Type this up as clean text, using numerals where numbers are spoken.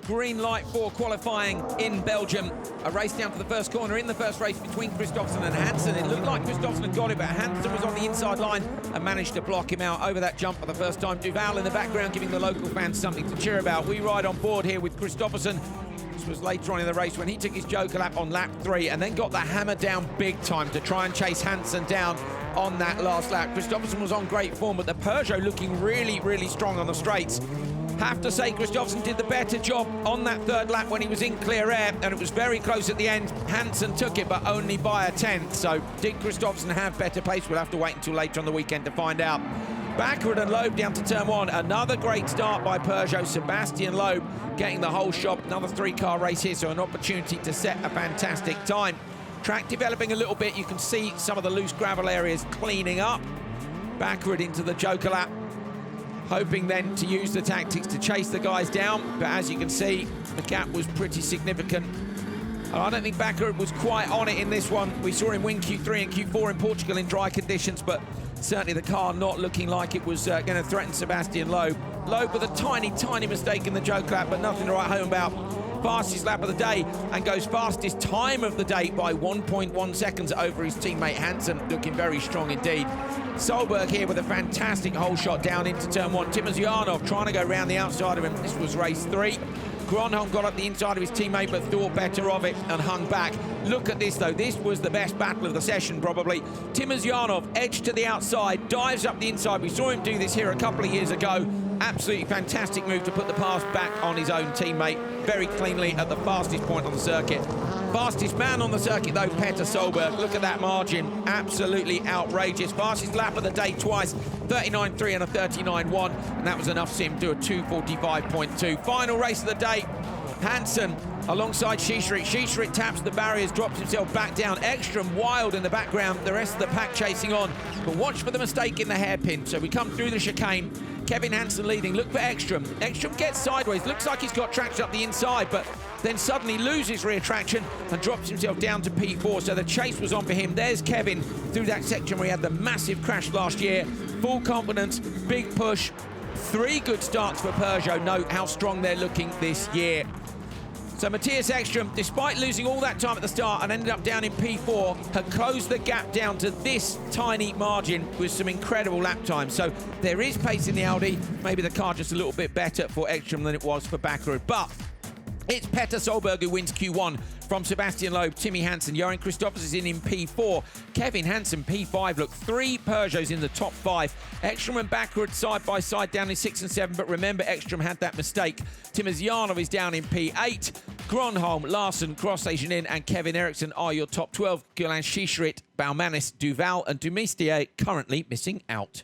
green light for qualifying in Belgium. A race down to the first corner in the first race between Christophersen and Hansen. It looked like Christophersen had got it, but Hansen was on the inside line and managed to block him out over that jump for the first time. Duval in the background giving the local fans something to cheer about. We ride on board here with Christophersen. This was later on in the race when he took his joker lap on lap 3 and then got the hammer down big time to try and chase Hansen down on that last lap. Christophersen was on great form, but the Peugeot looking really, really strong on the straights. Have to say Christophersen did the better job on that third lap when he was in clear air, and it was very close at the end. Hansen took it, but only by a tenth. So did Christophersen have better pace? We'll have to wait until later on the weekend to find out. Backward and Loeb down to turn 1. Another great start by Peugeot. Sebastian Loeb getting the whole shot. Another 3-car race here, so an opportunity to set a fantastic time. Track developing a little bit. You can see some of the loose gravel areas cleaning up. Backward into the joker lap, hoping then to use the tactics to chase the guys down. But as you can see, the gap was pretty significant. I don't think Backward was quite on it in this one. We saw him win Q3 and Q4 in Portugal in dry conditions, but certainly the car not looking like it was going to threaten Sebastian Loeb. Loeb with a tiny, tiny mistake in the joke lap, but nothing to write home about. Fastest lap of the day and goes fastest time of the day by 1.1 seconds over his teammate Hansen, looking very strong indeed. Solberg here with a fantastic hole shot down into turn 1. Timosyanov trying to go round the outside of him. This was race 3. Gronholm got up the inside of his teammate but thought better of it and hung back. Look at this though, this was the best battle of the session probably. Timosyanov edge to the outside, dives up the inside. We saw him do this here a couple of years ago. Absolutely fantastic move to put the pass back on his own teammate very cleanly at the fastest point on the circuit. Fastest man on the circuit though, Petter Solberg. Look at that margin, absolutely outrageous. Fastest lap of the day twice, 39.3 and a 39.1, and that was enough to see him do a 2:45.2. Final race of the day, Hansen alongside Schischrit. Schischrit taps the barriers, drops himself back down. Ekstrom wild in the background, the rest of the pack chasing on. But watch for the mistake in the hairpin. So we come through the chicane. Kevin Hansen leading, look for Ekstrom. Ekstrom gets sideways, looks like he's got traction up the inside, but then suddenly loses rear traction and drops himself down to P4, so the chase was on for him. There's Kevin through that section where he had the massive crash last year. Full confidence, big push, 3 good starts for Peugeot. Note how strong they're looking this year. So Matthias Ekstrom, despite losing all that time at the start and ended up down in P4, had closed the gap down to this tiny margin with some incredible lap times. So there is pace in the Audi. Maybe the car just a little bit better for Ekstrom than it was for Backerud. But it's Petter Solberg who wins Q1 from Sebastian Loeb, Timmy Hansen. Johan Christophers is in P4. Kevin Hansen, P5. Look, 3 Peugeots in the top 5. Ekstrom and Backward side by side down in 6 and 7. But remember, Ekstrom had that mistake. Timosyanov is down in P8. Gronholm, Larsen, Gross-Agenin and Kevin Eriksson are your top 12. Gulan Schischrit, Baumanis, Duval and Dumistier currently missing out.